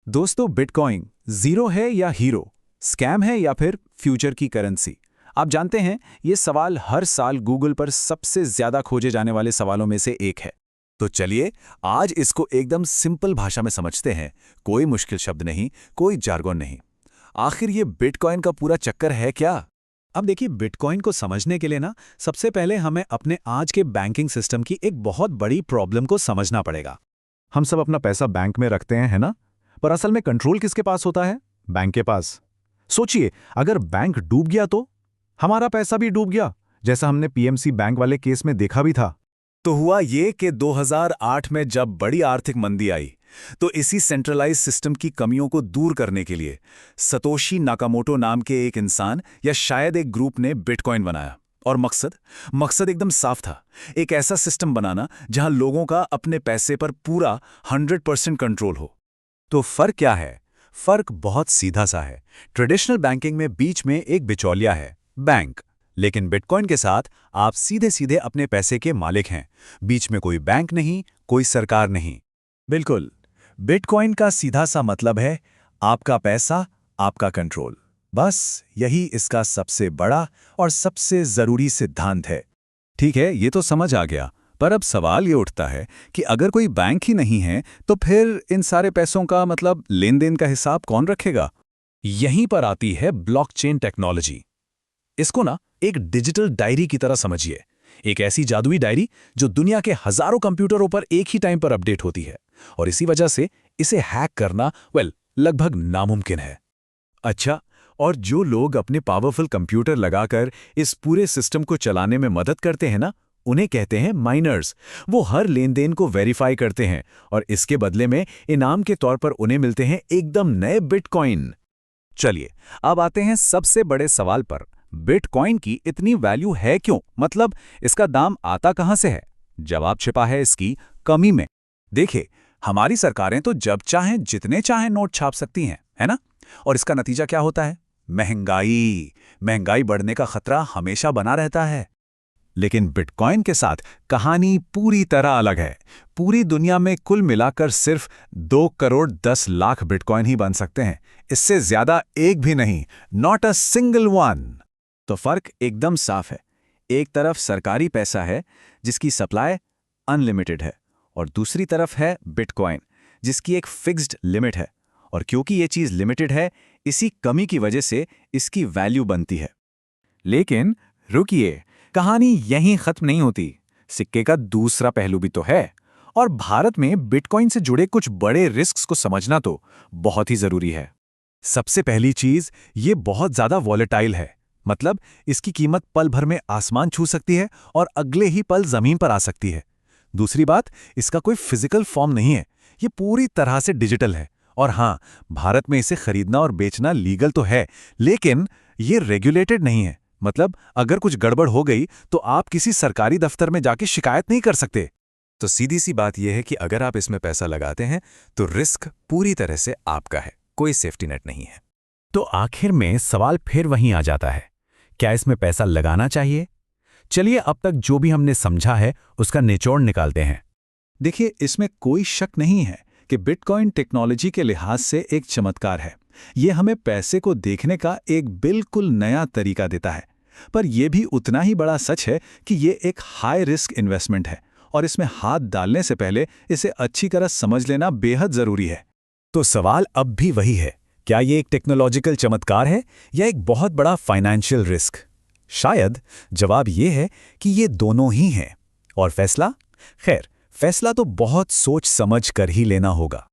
दोस्तों, bitcoin zero है या हीरो, स्कैम है या फिर फ्यूचर की करेंसी? आप जानते हैं, ये सवाल हर साल गूगल पर सबसे ज्यादा खोजे जाने वाले सवालों में से एक है। तो चलिए आज इसको एकदम सिंपल भाषा में समझते हैं। कोई मुश्किल शब्द नहीं, कोई जार्गोन नहीं। आखिर ये बिटकॉइन का पूरा चक्कर है क्या? अब देखिए, बिटकॉइन को समझने के लिए ना सबसे पहले हमें अपने आज के बैंकिंग सिस्टम की एक बहुत बड़ी प्रॉब्लम को समझना पड़ेगा। हम सब अपना पैसा बैंक में रखते हैं, है ना? पर असल में कंट्रोल किसके पास होता है? बैंक के पास। सोचिए, अगर बैंक डूब गया तो हमारा पैसा भी डूब गया, जैसा हमने पीएमसी बैंक वाले केस में देखा भी था। तो हुआ ये कि 2008 में जब बड़ी आर्थिक मंदी आई, तो इसी सेंट्रलाइज सिस्टम की कमियों को दूर करने के लिए सतोशी नाकामोटो नाम के एक इंसान या शायद एक ग्रुप ने बिटकॉइन बनाया। और मकसद एकदम साफ था, एक ऐसा सिस्टम बनाना जहां लोगों का अपने पैसे पर पूरा 100% कंट्रोल हो। तो फर्क क्या है? फर्क बहुत सीधा सा है। ट्रेडिशनल बैंकिंग में बीच में एक बिचौलिया है, बैंक। लेकिन बिटकॉइन के साथ आप सीधे सीधे अपने पैसे के मालिक हैं। बीच में कोई बैंक नहीं, कोई सरकार नहीं। बिल्कुल, बिटकॉइन का सीधा सा मतलब है आपका पैसा, आपका कंट्रोल। बस यही इसका सबसे बड़ा और सबसे जरूरी सिद्धांत है। ठीक है, ये तो समझ आ गया। पर अब सवाल ये उठता है कि अगर कोई बैंक ही नहीं है, तो फिर इन सारे पैसों का मतलब लेन देन का हिसाब कौन रखेगा? यहीं पर आती है ब्लॉकचेन टेक्नोलॉजी। इसको ना एक डिजिटल डायरी की तरह समझिए। एक ऐसी जादुई डायरी जो दुनिया के हजारों कंप्यूटरों पर एक ही टाइम पर अपडेट होती है, और इसी वजह से इसे हैक करना लगभग नामुमकिन है। अच्छा, और जो लोग अपने पावरफुल कंप्यूटर लगाकर इस पूरे सिस्टम को चलाने में मदद करते हैं ना, उन्हें कहते हैं माइनर्स। वो हर लेन देन को वेरीफाई करते हैं और इसके बदले में इनाम के तौर पर उन्हें मिलते हैं एकदम नए बिटकॉइन। चलिए अब आते हैं सबसे बड़े सवाल पर। बिटकॉइन की इतनी वैल्यू है क्यों? मतलब इसका दाम आता कहां से है? जवाब छिपा है इसकी कमी में। देखिए, हमारी सरकारें तो जब चाहें जितने चाहें नोट छाप सकती हैं, है ना? और इसका नतीजा क्या होता है? महंगाई बढ़ने का खतरा हमेशा बना रहता है। लेकिन बिटकॉइन के साथ कहानी पूरी तरह अलग है। पूरी दुनिया में कुल मिलाकर सिर्फ 2 करोड़ 10 लाख बिटकॉइन ही बन सकते हैं। इससे ज्यादा एक भी नहीं, नॉट अ सिंगल वन। तो फर्क एकदम साफ है। एक तरफ सरकारी पैसा है जिसकी सप्लाई अनलिमिटेड है, और दूसरी तरफ है बिटकॉइन जिसकी एक फिक्स्ड लिमिट है। और क्योंकि ये चीज लिमिटेड है, इसी कमी की वजह से इसकी वैल्यू बनती है। लेकिन रुकिए, कहानी यहीं खत्म नहीं होती। सिक्के का दूसरा पहलू भी तो है। और भारत में बिटकॉइन से जुड़े कुछ बड़े रिस्क्स को समझना तो बहुत ही जरूरी है। सबसे पहली चीज, ये बहुत ज्यादा वॉलेटाइल है। मतलब इसकी कीमत पल भर में आसमान छू सकती है और अगले ही पल जमीन पर आ सकती है। दूसरी बात, इसका कोई फिजिकल फॉर्म नहीं है, ये पूरी तरह से डिजिटल है। और हां, भारत में इसे खरीदना और बेचना लीगल तो है, लेकिन ये रेगुलेटेड नहीं है। मतलब अगर कुछ गड़बड़ हो गई तो आप किसी सरकारी दफ्तर में जाके शिकायत नहीं कर सकते। तो सीधी सी बात यह है कि अगर आप इसमें पैसा लगाते हैं तो रिस्क पूरी तरह से आपका है, कोई सेफ्टी नेट नहीं है। तो आखिर में सवाल फिर वहीं आ जाता है, क्या इसमें पैसा लगाना चाहिए? चलिए अब तक जो भी हमने समझा है उसका निचोड़ निकालते हैं। देखिए, इसमें कोई शक नहीं है कि बिटकॉइन टेक्नोलॉजी के लिहाज से एक चमत्कार है। ये हमें पैसे को देखने का एक बिल्कुल नया तरीका देता है। पर यह भी उतना ही बड़ा सच है कि ये एक हाई रिस्क इन्वेस्टमेंट है, और इसमें हाथ डालने से पहले इसे अच्छी तरह समझ लेना बेहद जरूरी है। तो सवाल अब भी वही है, क्या ये एक टेक्नोलॉजिकल चमत्कार है या एक बहुत बड़ा फाइनेंशियल रिस्क? शायद जवाब ये है कि ये दोनों ही हैं। और फैसला तो बहुत सोच समझ कर ही लेना होगा।